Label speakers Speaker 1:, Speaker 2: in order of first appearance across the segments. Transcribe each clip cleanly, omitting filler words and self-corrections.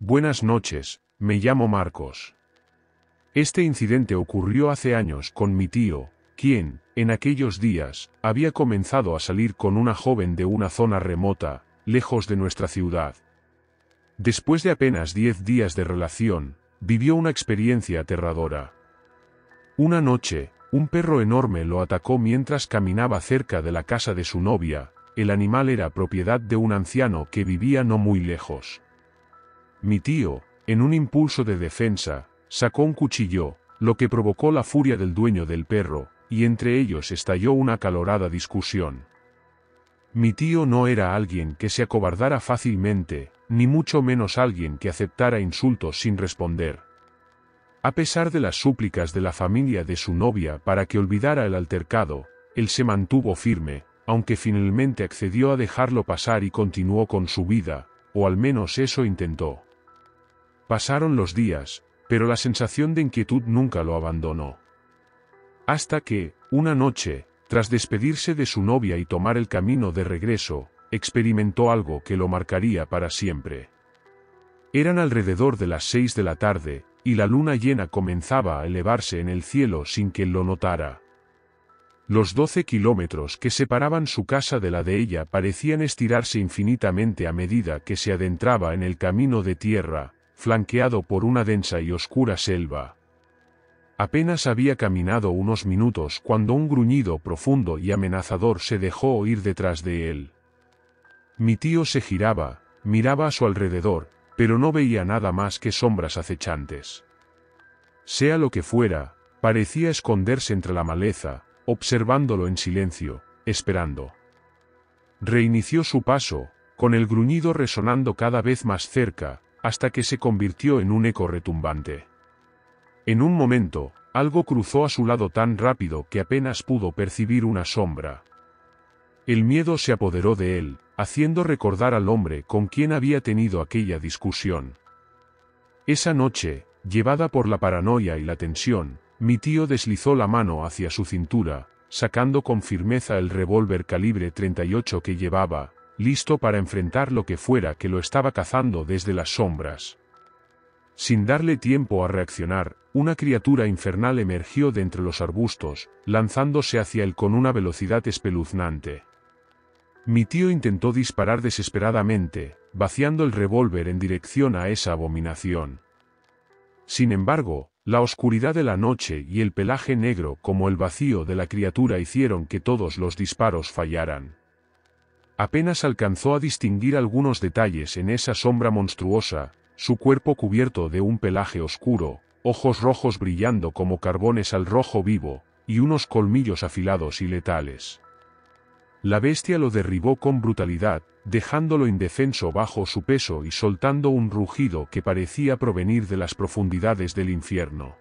Speaker 1: Buenas noches, me llamo Marcos. Este incidente ocurrió hace años con mi tío, quien, en aquellos días, había comenzado a salir con una joven de una zona remota, lejos de nuestra ciudad. Después de apenas 10 días de relación, vivió una experiencia aterradora. Una noche, un perro enorme lo atacó mientras caminaba cerca de la casa de su novia. El animal era propiedad de un anciano que vivía no muy lejos. Mi tío, en un impulso de defensa, sacó un cuchillo, lo que provocó la furia del dueño del perro, y entre ellos estalló una acalorada discusión. Mi tío no era alguien que se acobardara fácilmente, ni mucho menos alguien que aceptara insultos sin responder. A pesar de las súplicas de la familia de su novia para que olvidara el altercado, él se mantuvo firme, aunque finalmente accedió a dejarlo pasar y continuó con su vida, o al menos eso intentó. Pasaron los días, pero la sensación de inquietud nunca lo abandonó. Hasta que, una noche, tras despedirse de su novia y tomar el camino de regreso, experimentó algo que lo marcaría para siempre. Eran alrededor de las 6 de la tarde, y la luna llena comenzaba a elevarse en el cielo sin que él lo notara. Los 12 kilómetros que separaban su casa de la de ella parecían estirarse infinitamente a medida que se adentraba en el camino de tierra, flanqueado por una densa y oscura selva. Apenas había caminado unos minutos cuando un gruñido profundo y amenazador se dejó oír detrás de él. Mi tío se giraba, miraba a su alrededor, pero no veía nada más que sombras acechantes. Sea lo que fuera, parecía esconderse entre la maleza, observándolo en silencio, esperando. Reinició su paso, con el gruñido resonando cada vez más cerca, hasta que se convirtió en un eco retumbante. En un momento, algo cruzó a su lado tan rápido que apenas pudo percibir una sombra. El miedo se apoderó de él, haciendo recordar al hombre con quien había tenido aquella discusión. Esa noche, llevada por la paranoia y la tensión, mi tío deslizó la mano hacia su cintura, sacando con firmeza el revólver calibre 38 que llevaba, listo para enfrentar lo que fuera que lo estaba cazando desde las sombras. Sin darle tiempo a reaccionar, una criatura infernal emergió de entre los arbustos, lanzándose hacia él con una velocidad espeluznante. Mi tío intentó disparar desesperadamente, vaciando el revólver en dirección a esa abominación. Sin embargo, la oscuridad de la noche y el pelaje negro como el vacío de la criatura hicieron que todos los disparos fallaran. Apenas alcanzó a distinguir algunos detalles en esa sombra monstruosa, su cuerpo cubierto de un pelaje oscuro, ojos rojos brillando como carbones al rojo vivo, y unos colmillos afilados y letales. La bestia lo derribó con brutalidad, dejándolo indefenso bajo su peso y soltando un rugido que parecía provenir de las profundidades del infierno.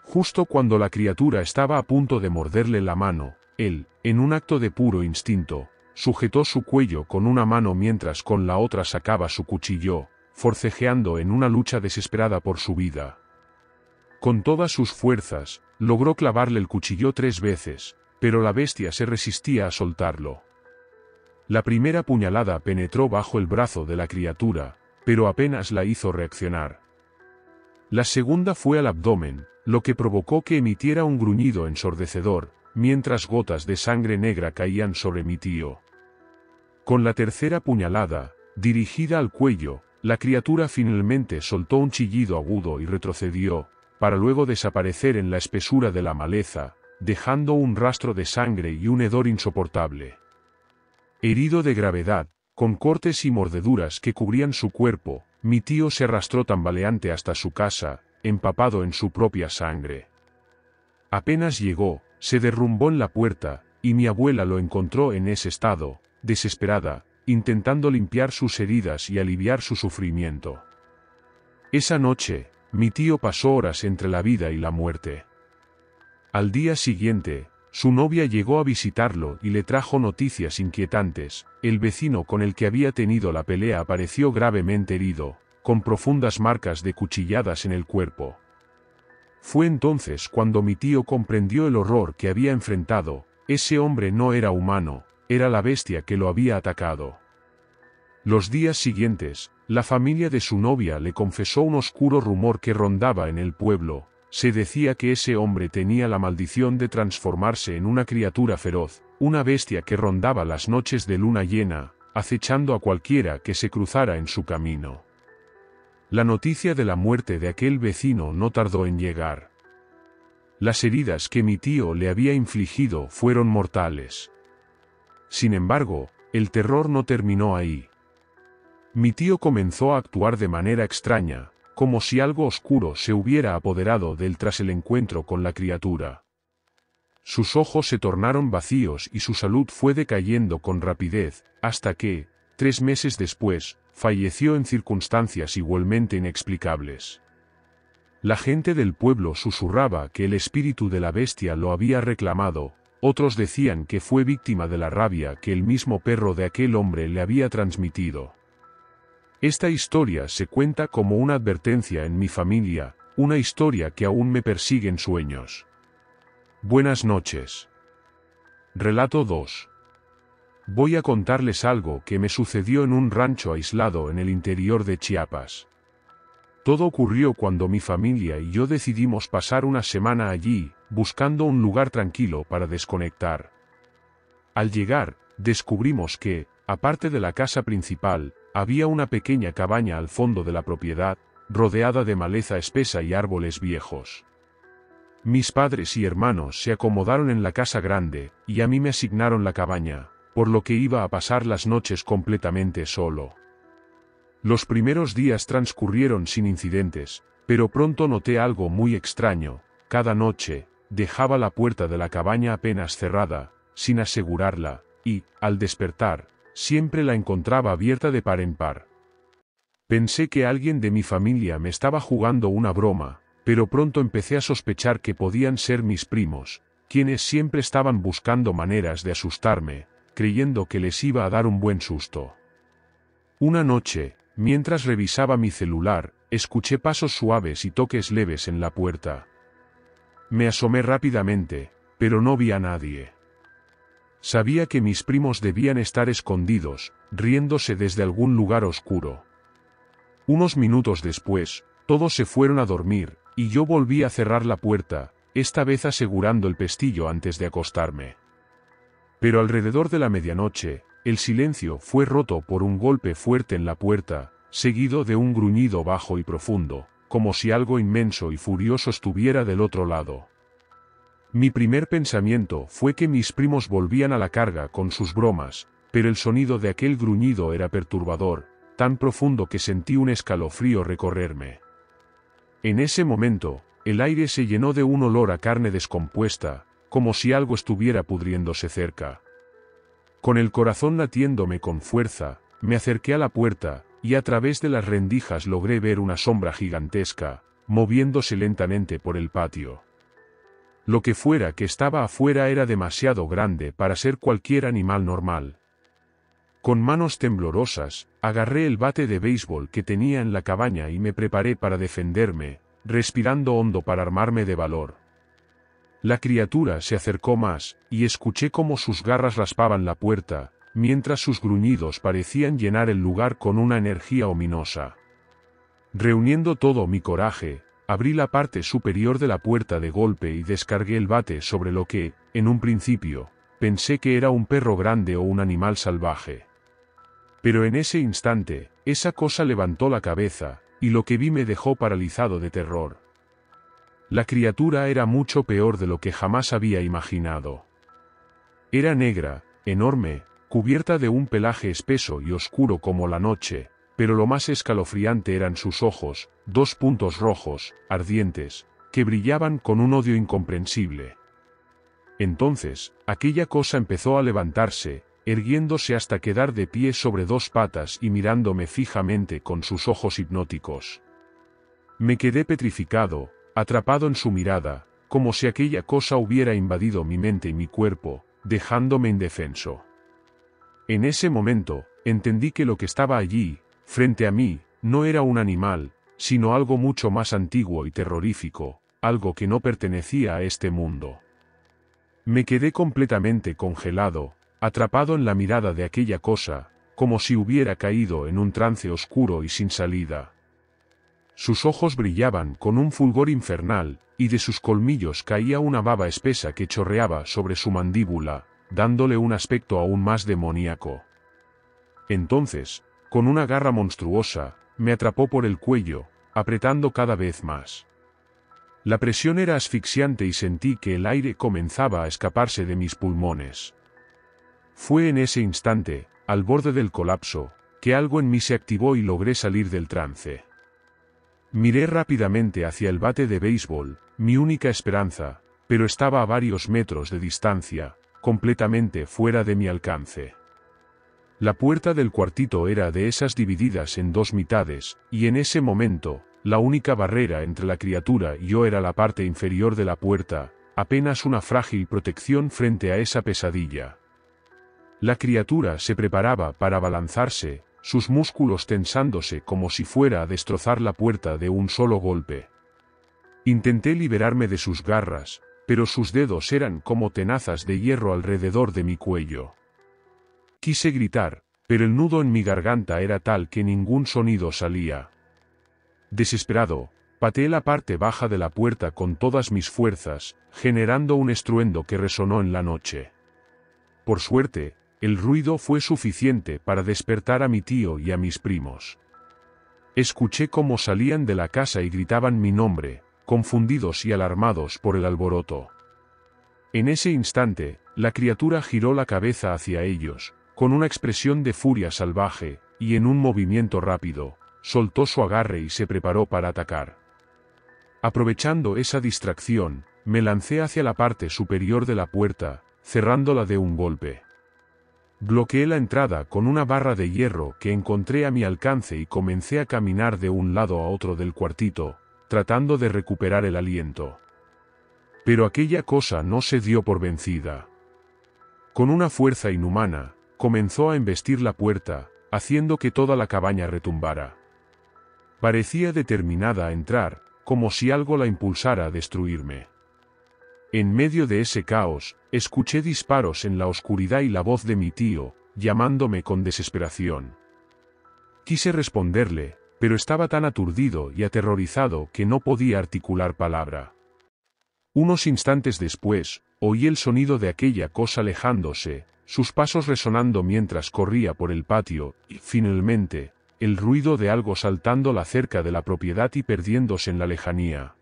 Speaker 1: Justo cuando la criatura estaba a punto de morderle la mano, él, en un acto de puro instinto, sujetó su cuello con una mano mientras con la otra sacaba su cuchillo, forcejeando en una lucha desesperada por su vida. Con todas sus fuerzas, logró clavarle el cuchillo 3 veces, pero la bestia se resistía a soltarlo. La primera puñalada penetró bajo el brazo de la criatura, pero apenas la hizo reaccionar. La segunda fue al abdomen, lo que provocó que emitiera un gruñido ensordecedor, mientras gotas de sangre negra caían sobre mi tío. Con la tercera puñalada, dirigida al cuello, la criatura finalmente soltó un chillido agudo y retrocedió, para luego desaparecer en la espesura de la maleza, dejando un rastro de sangre y un hedor insoportable. Herido de gravedad, con cortes y mordeduras que cubrían su cuerpo, mi tío se arrastró tambaleante hasta su casa, empapado en su propia sangre. Apenas llegó, se derrumbó en la puerta, y mi abuela lo encontró en ese estado, desesperada, intentando limpiar sus heridas y aliviar su sufrimiento. Esa noche, mi tío pasó horas entre la vida y la muerte. Al día siguiente, su novia llegó a visitarlo y le trajo noticias inquietantes. El vecino con el que había tenido la pelea apareció gravemente herido, con profundas marcas de cuchilladas en el cuerpo. Fue entonces cuando mi tío comprendió el horror que había enfrentado. Ese hombre no era humano, era la bestia que lo había atacado. Los días siguientes, La familia de su novia le confesó un oscuro rumor que rondaba en el pueblo. Se decía que ese hombre tenía la maldición de transformarse en una criatura feroz, una bestia que rondaba las noches de luna llena, acechando a cualquiera que se cruzara en su camino. La noticia de la muerte de aquel vecino no tardó en llegar. Las heridas que mi tío le había infligido fueron mortales. Sin embargo, el terror no terminó ahí. Mi tío comenzó a actuar de manera extraña, como si algo oscuro se hubiera apoderado de él tras el encuentro con la criatura. Sus ojos se tornaron vacíos y su salud fue decayendo con rapidez, hasta que, 3 meses después, falleció en circunstancias igualmente inexplicables. La gente del pueblo susurraba que el espíritu de la bestia lo había reclamado, otros decían que fue víctima de la rabia que el mismo perro de aquel hombre le había transmitido. Esta historia se cuenta como una advertencia en mi familia, una historia que aún me persigue en sueños. Buenas noches. Relato 2. Voy a contarles algo que me sucedió en un rancho aislado en el interior de Chiapas. Todo ocurrió cuando mi familia y yo decidimos pasar una semana allí, buscando un lugar tranquilo para desconectar. Al llegar, descubrimos que, aparte de la casa principal, había una pequeña cabaña al fondo de la propiedad, rodeada de maleza espesa y árboles viejos. Mis padres y hermanos se acomodaron en la casa grande, y a mí me asignaron la cabaña, por lo que iba a pasar las noches completamente solo. Los primeros días transcurrieron sin incidentes, pero pronto noté algo muy extraño. Cada noche, dejaba la puerta de la cabaña apenas cerrada, sin asegurarla, y, al despertar, siempre la encontraba abierta de par en par. Pensé que alguien de mi familia me estaba jugando una broma, pero pronto empecé a sospechar que podían ser mis primos, quienes siempre estaban buscando maneras de asustarme, creyendo que les iba a dar un buen susto. Una noche, mientras revisaba mi celular, escuché pasos suaves y toques leves en la puerta. Me asomé rápidamente, pero no vi a nadie. Sabía que mis primos debían estar escondidos, riéndose desde algún lugar oscuro. Unos minutos después, todos se fueron a dormir, y yo volví a cerrar la puerta, esta vez asegurando el pestillo antes de acostarme. Pero alrededor de la medianoche, el silencio fue roto por un golpe fuerte en la puerta, seguido de un gruñido bajo y profundo, como si algo inmenso y furioso estuviera del otro lado. Mi primer pensamiento fue que mis primos volvían a la carga con sus bromas, pero el sonido de aquel gruñido era perturbador, tan profundo que sentí un escalofrío recorrerme. En ese momento, el aire se llenó de un olor a carne descompuesta, como si algo estuviera pudriéndose cerca. Con el corazón latiéndome con fuerza, me acerqué a la puerta, y a través de las rendijas logré ver una sombra gigantesca, moviéndose lentamente por el patio. Lo que fuera que estaba afuera era demasiado grande para ser cualquier animal normal. Con manos temblorosas, agarré el bate de béisbol que tenía en la cabaña y me preparé para defenderme, respirando hondo para armarme de valor. La criatura se acercó más, y escuché cómo sus garras raspaban la puerta, mientras sus gruñidos parecían llenar el lugar con una energía ominosa. Reuniendo todo mi coraje, abrí la parte superior de la puerta de golpe y descargué el bate sobre lo que, en un principio, pensé que era un perro grande o un animal salvaje. Pero en ese instante, esa cosa levantó la cabeza, y lo que vi me dejó paralizado de terror. La criatura era mucho peor de lo que jamás había imaginado. Era negra, enorme, cubierta de un pelaje espeso y oscuro como la noche, pero lo más escalofriante eran sus ojos, 2 puntos rojos, ardientes, que brillaban con un odio incomprensible. Entonces, aquella cosa empezó a levantarse, erguiéndose hasta quedar de pie sobre 2 patas y mirándome fijamente con sus ojos hipnóticos. Me quedé petrificado, atrapado en su mirada, como si aquella cosa hubiera invadido mi mente y mi cuerpo, dejándome indefenso. En ese momento, entendí que lo que estaba allí, frente a mí, no era un animal, sino algo mucho más antiguo y terrorífico, algo que no pertenecía a este mundo. Me quedé completamente congelado, atrapado en la mirada de aquella cosa, como si hubiera caído en un trance oscuro y sin salida. Sus ojos brillaban con un fulgor infernal, y de sus colmillos caía una baba espesa que chorreaba sobre su mandíbula, dándole un aspecto aún más demoníaco. Entonces, con una garra monstruosa, me atrapó por el cuello, apretando cada vez más. La presión era asfixiante y sentí que el aire comenzaba a escaparse de mis pulmones. Fue en ese instante, al borde del colapso, que algo en mí se activó y logré salir del trance. Miré rápidamente hacia el bate de béisbol, mi única esperanza, pero estaba a varios metros de distancia, completamente fuera de mi alcance. La puerta del cuartito era de esas divididas en dos mitades, y en ese momento, la única barrera entre la criatura y yo era la parte inferior de la puerta, apenas una frágil protección frente a esa pesadilla. La criatura se preparaba para abalanzarse, sus músculos tensándose como si fuera a destrozar la puerta de un solo golpe. Intenté liberarme de sus garras, pero sus dedos eran como tenazas de hierro alrededor de mi cuello. Quise gritar, pero el nudo en mi garganta era tal que ningún sonido salía. Desesperado, pateé la parte baja de la puerta con todas mis fuerzas, generando un estruendo que resonó en la noche. Por suerte, el ruido fue suficiente para despertar a mi tío y a mis primos. Escuché cómo salían de la casa y gritaban mi nombre, confundidos y alarmados por el alboroto. En ese instante, la criatura giró la cabeza hacia ellos, con una expresión de furia salvaje, y en un movimiento rápido, soltó su agarre y se preparó para atacar. Aprovechando esa distracción, me lancé hacia la parte superior de la puerta, cerrándola de un golpe. Bloqueé la entrada con una barra de hierro que encontré a mi alcance y comencé a caminar de un lado a otro del cuartito, tratando de recuperar el aliento. Pero aquella cosa no se dio por vencida. Con una fuerza inhumana, comenzó a embestir la puerta, haciendo que toda la cabaña retumbara. Parecía determinada a entrar, como si algo la impulsara a destruirme. En medio de ese caos, escuché disparos en la oscuridad y la voz de mi tío, llamándome con desesperación. Quise responderle, pero estaba tan aturdido y aterrorizado que no podía articular palabra. Unos instantes después, oí el sonido de aquella cosa alejándose, sus pasos resonando mientras corría por el patio, y, finalmente, el ruido de algo saltando la cerca de la propiedad y perdiéndose en la lejanía.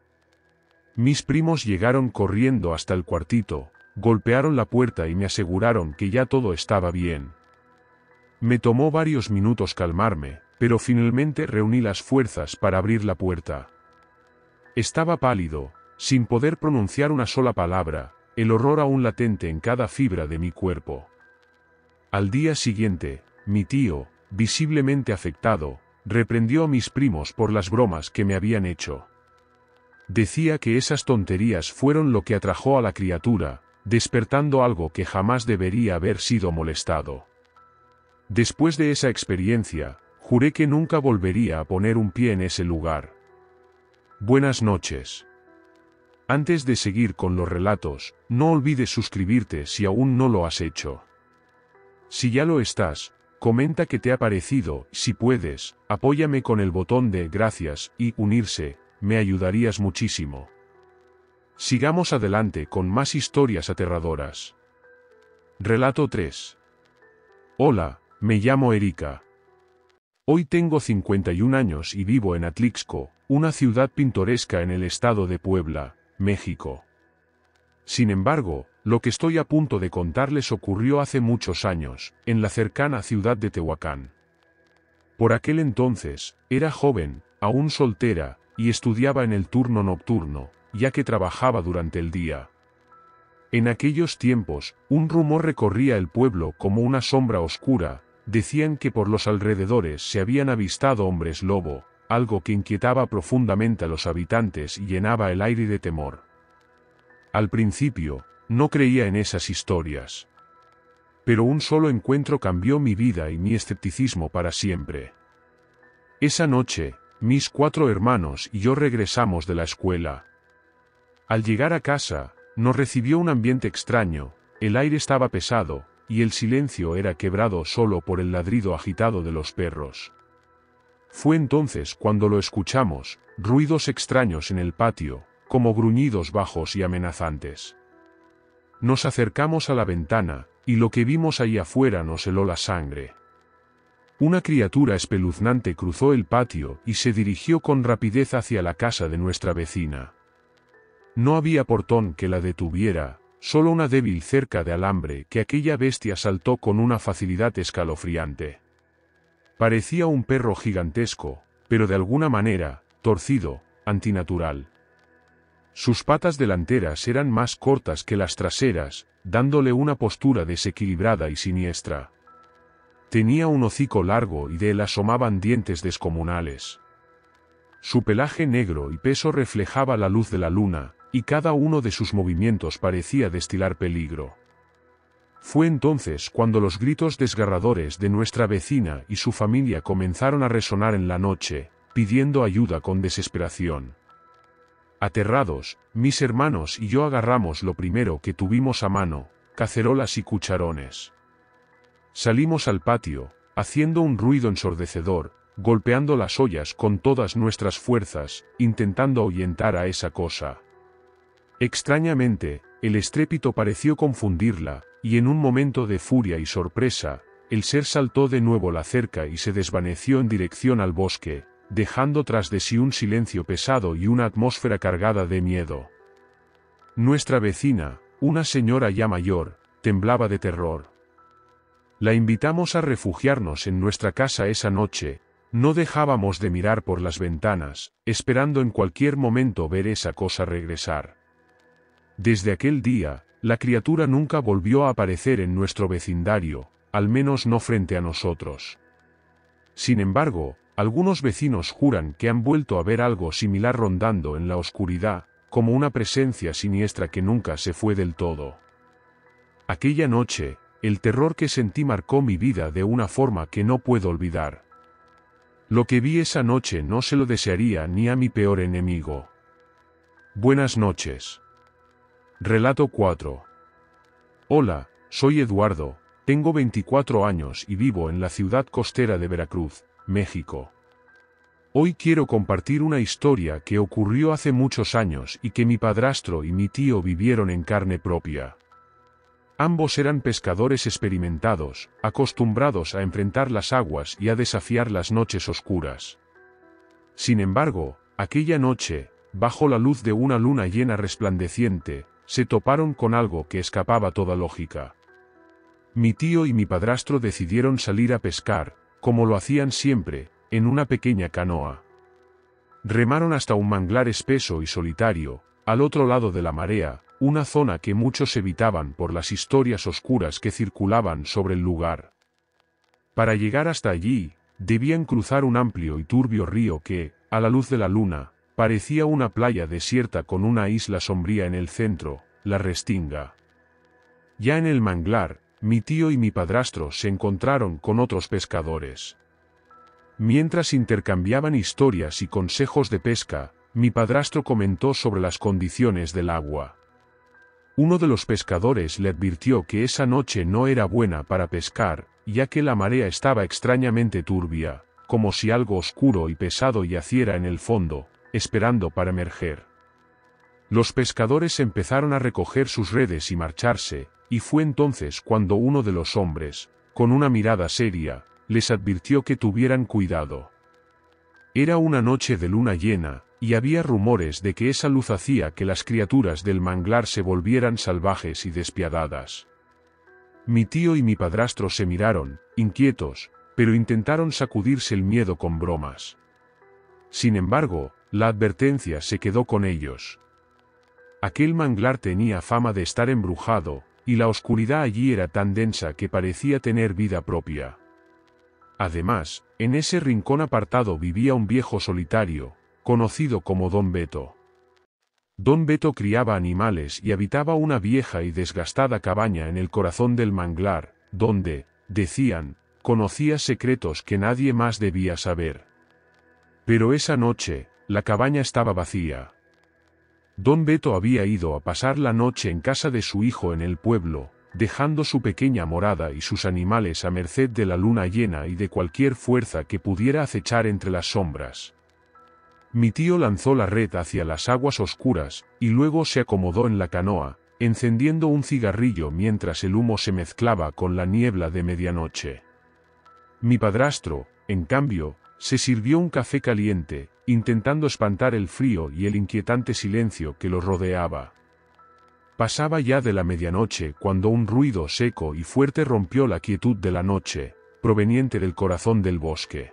Speaker 1: Mis primos llegaron corriendo hasta el cuartito, golpearon la puerta y me aseguraron que ya todo estaba bien. Me tomó varios minutos calmarme, pero finalmente reuní las fuerzas para abrir la puerta. Estaba pálido, sin poder pronunciar una sola palabra, el horror aún latente en cada fibra de mi cuerpo. Al día siguiente, mi tío, visiblemente afectado, reprendió a mis primos por las bromas que me habían hecho. Decía que esas tonterías fueron lo que atrajo a la criatura, despertando algo que jamás debería haber sido molestado. Después de esa experiencia, juré que nunca volvería a poner un pie en ese lugar. Buenas noches. Antes de seguir con los relatos, no olvides suscribirte si aún no lo has hecho. Si ya lo estás, comenta qué te ha parecido, si puedes, apóyame con el botón de gracias y unirse, me ayudarías muchísimo. Sigamos adelante con más historias aterradoras. Relato 3. Hola, me llamo Erika. Hoy tengo 51 años y vivo en Atlixco, una ciudad pintoresca en el estado de Puebla, México. Sin embargo, lo que estoy a punto de contarles ocurrió hace muchos años, en la cercana ciudad de Tehuacán. Por aquel entonces, era joven, aún soltera, y estudiaba en el turno nocturno, ya que trabajaba durante el día. En aquellos tiempos, un rumor recorría el pueblo como una sombra oscura, decían que por los alrededores se habían avistado hombres lobo, algo que inquietaba profundamente a los habitantes y llenaba el aire de temor. Al principio, no creía en esas historias. Pero un solo encuentro cambió mi vida y mi escepticismo para siempre. Esa noche, mis 4 hermanos y yo regresamos de la escuela. Al llegar a casa, nos recibió un ambiente extraño, el aire estaba pesado, y el silencio era quebrado solo por el ladrido agitado de los perros. Fue entonces cuando lo escuchamos, ruidos extraños en el patio, como gruñidos bajos y amenazantes. Nos acercamos a la ventana, y lo que vimos ahí afuera nos heló la sangre. Una criatura espeluznante cruzó el patio y se dirigió con rapidez hacia la casa de nuestra vecina. No había portón que la detuviera, solo una débil cerca de alambre que aquella bestia saltó con una facilidad escalofriante. Parecía un perro gigantesco, pero de alguna manera, torcido, antinatural. Sus patas delanteras eran más cortas que las traseras, dándole una postura desequilibrada y siniestra. Tenía un hocico largo y de él asomaban dientes descomunales. Su pelaje negro y peso reflejaba la luz de la luna, y cada uno de sus movimientos parecía destilar peligro. Fue entonces cuando los gritos desgarradores de nuestra vecina y su familia comenzaron a resonar en la noche, pidiendo ayuda con desesperación. Aterrados, mis hermanos y yo agarramos lo primero que tuvimos a mano, cacerolas y cucharones. Salimos al patio, haciendo un ruido ensordecedor, golpeando las ollas con todas nuestras fuerzas, intentando ahuyentar a esa cosa. Extrañamente, el estrépito pareció confundirla, y en un momento de furia y sorpresa, el ser saltó de nuevo la cerca y se desvaneció en dirección al bosque, dejando tras de sí un silencio pesado y una atmósfera cargada de miedo. Nuestra vecina, una señora ya mayor, temblaba de terror. La invitamos a refugiarnos en nuestra casa esa noche, no dejábamos de mirar por las ventanas, esperando en cualquier momento ver esa cosa regresar. Desde aquel día, la criatura nunca volvió a aparecer en nuestro vecindario, al menos no frente a nosotros. Sin embargo, algunos vecinos juran que han vuelto a ver algo similar rondando en la oscuridad, como una presencia siniestra que nunca se fue del todo. Aquella noche, el terror que sentí marcó mi vida de una forma que no puedo olvidar. Lo que vi esa noche no se lo desearía ni a mi peor enemigo. Buenas noches. Relato 4. Hola, soy Eduardo, tengo 24 años y vivo en la ciudad costera de Veracruz, México. Hoy quiero compartir una historia que ocurrió hace muchos años y que mi padrastro y mi tío vivieron en carne propia. Ambos eran pescadores experimentados, acostumbrados a enfrentar las aguas y a desafiar las noches oscuras. Sin embargo, aquella noche, bajo la luz de una luna llena resplandeciente, se toparon con algo que escapaba toda lógica. Mi tío y mi padrastro decidieron salir a pescar, como lo hacían siempre, en una pequeña canoa. Remaron hasta un manglar espeso y solitario, al otro lado de la marea, una zona que muchos evitaban por las historias oscuras que circulaban sobre el lugar. Para llegar hasta allí, debían cruzar un amplio y turbio río que, a la luz de la luna, parecía una playa desierta con una isla sombría en el centro, la Restinga. Ya en el manglar, mi tío y mi padrastro se encontraron con otros pescadores. Mientras intercambiaban historias y consejos de pesca, mi padrastro comentó sobre las condiciones del agua. Uno de los pescadores le advirtió que esa noche no era buena para pescar, ya que la marea estaba extrañamente turbia, como si algo oscuro y pesado yaciera en el fondo, esperando para emerger. Los pescadores empezaron a recoger sus redes y marcharse, y fue entonces cuando uno de los hombres, con una mirada seria, les advirtió que tuvieran cuidado. Era una noche de luna llena, y había rumores de que esa luz hacía que las criaturas del manglar se volvieran salvajes y despiadadas. Mi tío y mi padrastro se miraron, inquietos, pero intentaron sacudirse el miedo con bromas. Sin embargo, la advertencia se quedó con ellos. Aquel manglar tenía fama de estar embrujado, y la oscuridad allí era tan densa que parecía tener vida propia. Además, en ese rincón apartado vivía un viejo solitario, conocido como Don Beto. Don Beto criaba animales y habitaba una vieja y desgastada cabaña en el corazón del manglar, donde, decían, conocía secretos que nadie más debía saber. Pero esa noche, la cabaña estaba vacía. Don Beto había ido a pasar la noche en casa de su hijo en el pueblo, dejando su pequeña morada y sus animales a merced de la luna llena y de cualquier fuerza que pudiera acechar entre las sombras. Mi tío lanzó la red hacia las aguas oscuras, y luego se acomodó en la canoa, encendiendo un cigarrillo mientras el humo se mezclaba con la niebla de medianoche. Mi padrastro, en cambio, se sirvió un café caliente, intentando espantar el frío y el inquietante silencio que los rodeaba. Pasaba ya de la medianoche cuando un ruido seco y fuerte rompió la quietud de la noche, proveniente del corazón del bosque.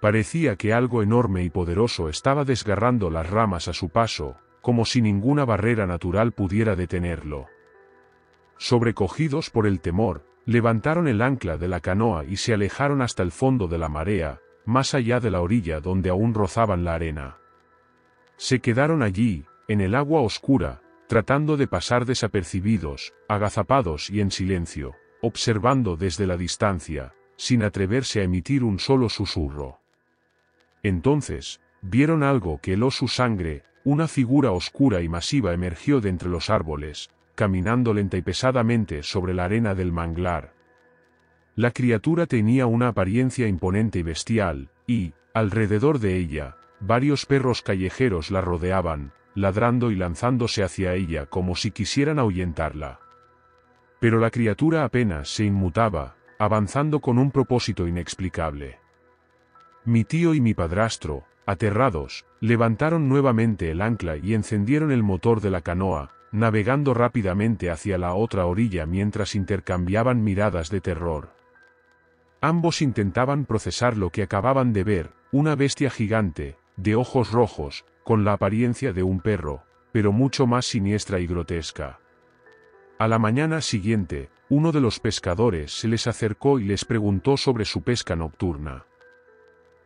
Speaker 1: Parecía que algo enorme y poderoso estaba desgarrando las ramas a su paso, como si ninguna barrera natural pudiera detenerlo. Sobrecogidos por el temor, levantaron el ancla de la canoa y se alejaron hasta el fondo de la marea, más allá de la orilla donde aún rozaban la arena. Se quedaron allí, en el agua oscura, tratando de pasar desapercibidos, agazapados y en silencio, observando desde la distancia, sin atreverse a emitir un solo susurro. Entonces, vieron algo que heló su sangre, una figura oscura y masiva emergió de entre los árboles, caminando lenta y pesadamente sobre la arena del manglar. La criatura tenía una apariencia imponente y bestial, y, alrededor de ella, varios perros callejeros la rodeaban, ladrando y lanzándose hacia ella como si quisieran ahuyentarla. Pero la criatura apenas se inmutaba, avanzando con un propósito inexplicable. Mi tío y mi padrastro, aterrados, levantaron nuevamente el ancla y encendieron el motor de la canoa, navegando rápidamente hacia la otra orilla mientras intercambiaban miradas de terror. Ambos intentaban procesar lo que acababan de ver, una bestia gigante, de ojos rojos, con la apariencia de un perro, pero mucho más siniestra y grotesca. A la mañana siguiente, uno de los pescadores se les acercó y les preguntó sobre su pesca nocturna.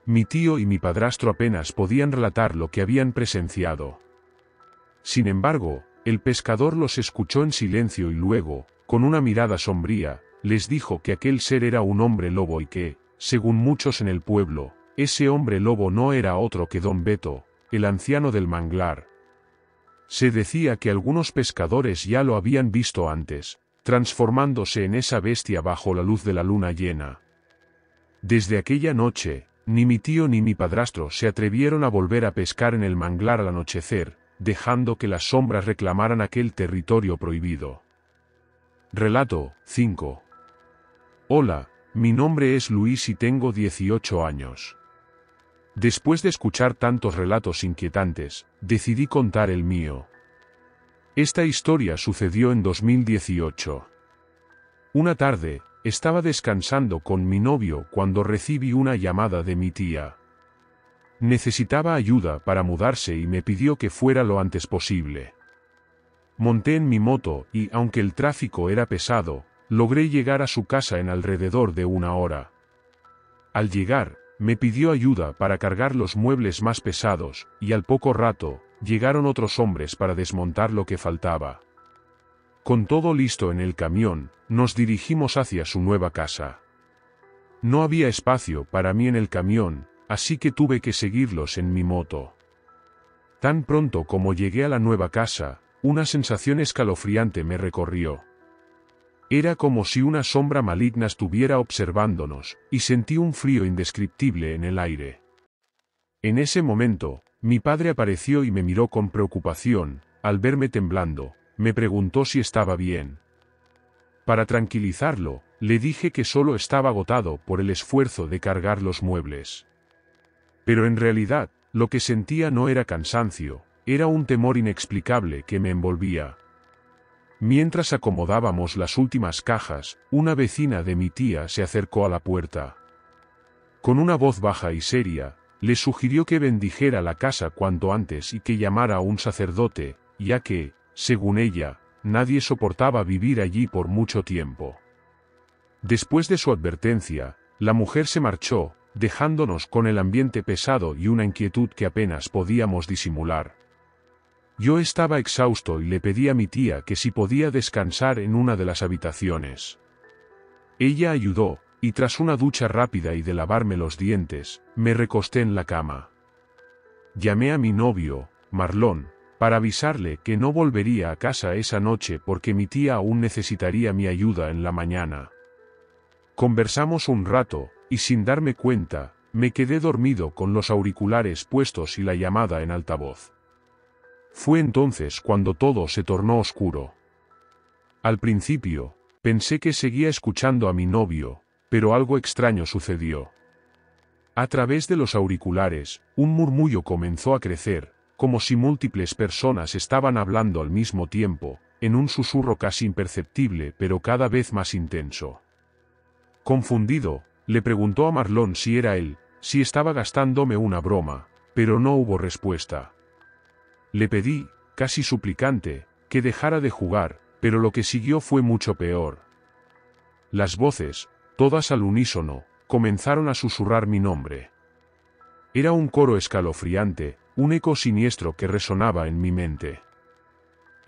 Speaker 1: Mi tío y mi padrastro apenas podían relatar lo que habían presenciado. Sin embargo, el pescador los escuchó en silencio y luego, con una mirada sombría, les dijo que aquel ser era un hombre lobo y que, según muchos en el pueblo, ese hombre lobo no era otro que don Beto, el anciano del manglar. Se decía que algunos pescadores ya lo habían visto antes, transformándose en esa bestia bajo la luz de la luna llena. Desde aquella noche, ni mi tío ni mi padrastro se atrevieron a volver a pescar en el manglar al anochecer, dejando que las sombras reclamaran aquel territorio prohibido. Relato 5. Hola, mi nombre es Luis y tengo 18 años. Después de escuchar tantos relatos inquietantes, decidí contar el mío. Esta historia sucedió en 2018. Una tarde, estaba descansando con mi novio cuando recibí una llamada de mi tía. Necesitaba ayuda para mudarse y me pidió que fuera lo antes posible. Monté en mi moto y, aunque el tráfico era pesado, logré llegar a su casa en alrededor de una hora. Al llegar, me pidió ayuda para cargar los muebles más pesados, y al poco rato, llegaron otros hombres para desmontar lo que faltaba. Con todo listo en el camión, nos dirigimos hacia su nueva casa. No había espacio para mí en el camión, así que tuve que seguirlos en mi moto. Tan pronto como llegué a la nueva casa, una sensación escalofriante me recorrió. Era como si una sombra maligna estuviera observándonos, y sentí un frío indescriptible en el aire. En ese momento, mi padre apareció y me miró con preocupación. Al verme temblando, me preguntó si estaba bien. Para tranquilizarlo, le dije que solo estaba agotado por el esfuerzo de cargar los muebles. Pero en realidad, lo que sentía no era cansancio, era un temor inexplicable que me envolvía. Mientras acomodábamos las últimas cajas, una vecina de mi tía se acercó a la puerta. Con una voz baja y seria, le sugirió que bendijera la casa cuanto antes y que llamara a un sacerdote, ya que, según ella, nadie soportaba vivir allí por mucho tiempo. Después de su advertencia, la mujer se marchó, dejándonos con el ambiente pesado y una inquietud que apenas podíamos disimular. Yo estaba exhausto y le pedí a mi tía que si podía descansar en una de las habitaciones. Ella ayudó, y tras una ducha rápida y de lavarme los dientes, me recosté en la cama. Llamé a mi novio, Marlon, para avisarle que no volvería a casa esa noche porque mi tía aún necesitaría mi ayuda en la mañana. Conversamos un rato, y sin darme cuenta, me quedé dormido con los auriculares puestos y la llamada en altavoz. Fue entonces cuando todo se tornó oscuro. Al principio, pensé que seguía escuchando a mi novio, pero algo extraño sucedió. A través de los auriculares, un murmullo comenzó a crecer, como si múltiples personas estaban hablando al mismo tiempo, en un susurro casi imperceptible pero cada vez más intenso. Confundido, le preguntó a Marlon si era él, si estaba gastándome una broma, pero no hubo respuesta. Le pedí, casi suplicante, que dejara de jugar, pero lo que siguió fue mucho peor. Las voces, todas al unísono, comenzaron a susurrar mi nombre. Era un coro escalofriante, un eco siniestro que resonaba en mi mente.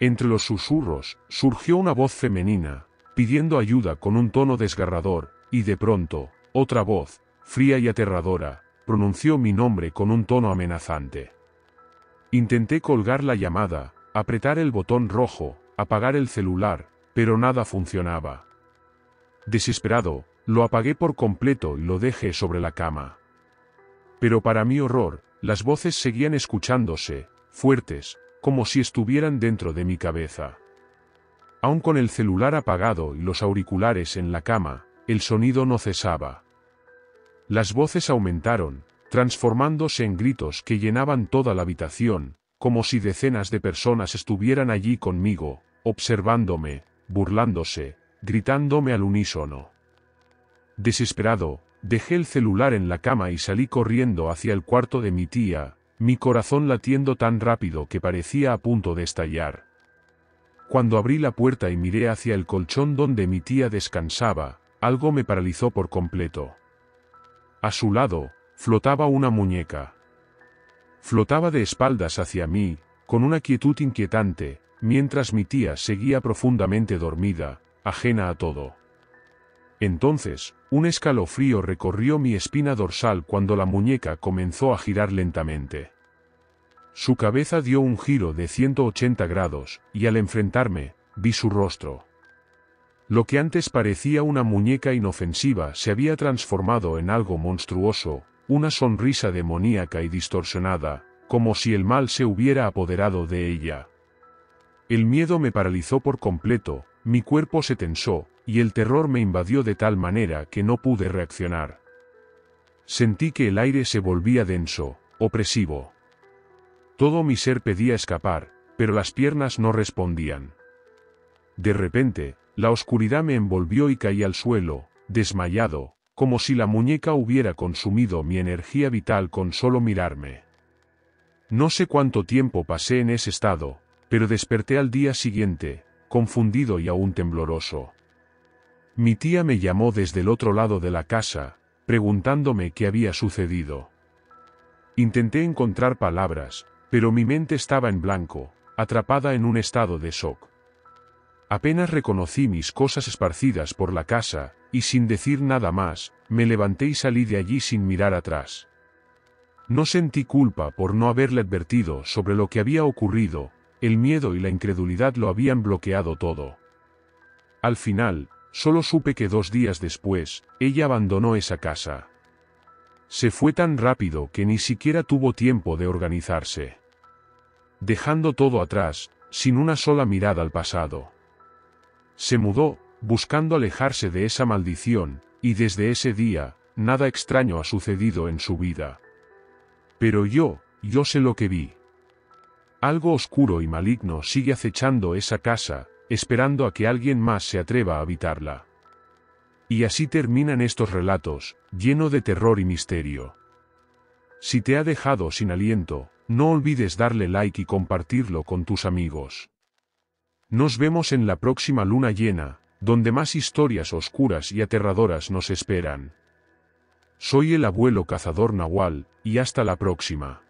Speaker 1: Entre los susurros, surgió una voz femenina, pidiendo ayuda con un tono desgarrador, y de pronto, otra voz, fría y aterradora, pronunció mi nombre con un tono amenazante. Intenté colgar la llamada, apretar el botón rojo, apagar el celular, pero nada funcionaba. Desesperado, lo apagué por completo y lo dejé sobre la cama. Pero para mi horror, las voces seguían escuchándose, fuertes, como si estuvieran dentro de mi cabeza. Aun con el celular apagado y los auriculares en la cama, el sonido no cesaba. Las voces aumentaron, transformándose en gritos que llenaban toda la habitación, como si decenas de personas estuvieran allí conmigo, observándome, burlándose, gritándome al unísono. Desesperado, dejé el celular en la cama y salí corriendo hacia el cuarto de mi tía, mi corazón latiendo tan rápido que parecía a punto de estallar. Cuando abrí la puerta y miré hacia el colchón donde mi tía descansaba, algo me paralizó por completo. A su lado, flotaba una muñeca. Flotaba de espaldas hacia mí, con una quietud inquietante, mientras mi tía seguía profundamente dormida, ajena a todo. Entonces, un escalofrío recorrió mi espina dorsal cuando la muñeca comenzó a girar lentamente. Su cabeza dio un giro de 180 grados, y al enfrentarme, vi su rostro. Lo que antes parecía una muñeca inofensiva se había transformado en algo monstruoso, una sonrisa demoníaca y distorsionada, como si el mal se hubiera apoderado de ella. El miedo me paralizó por completo, mi cuerpo se tensó, y el terror me invadió de tal manera que no pude reaccionar. Sentí que el aire se volvía denso, opresivo. Todo mi ser pedía escapar, pero las piernas no respondían. De repente, la oscuridad me envolvió y caí al suelo, desmayado, como si la muñeca hubiera consumido mi energía vital con solo mirarme. No sé cuánto tiempo pasé en ese estado, pero desperté al día siguiente, confundido y aún tembloroso. Mi tía me llamó desde el otro lado de la casa, preguntándome qué había sucedido. Intenté encontrar palabras, pero mi mente estaba en blanco, atrapada en un estado de shock. Apenas reconocí mis cosas esparcidas por la casa, y sin decir nada más, me levanté y salí de allí sin mirar atrás. No sentí culpa por no haberle advertido sobre lo que había ocurrido, el miedo y la incredulidad lo habían bloqueado todo. Al final, solo supe que 2 días después, ella abandonó esa casa. Se fue tan rápido que ni siquiera tuvo tiempo de organizarse. Dejando todo atrás, sin una sola mirada al pasado. Se mudó, buscando alejarse de esa maldición, y desde ese día, nada extraño ha sucedido en su vida. Pero yo sé lo que vi. Algo oscuro y maligno sigue acechando esa casa, esperando a que alguien más se atreva a habitarla. Y así terminan estos relatos, lleno de terror y misterio. Si te ha dejado sin aliento, no olvides darle like y compartirlo con tus amigos. Nos vemos en la próxima luna llena, donde más historias oscuras y aterradoras nos esperan. Soy el abuelo cazador Nahual, y hasta la próxima.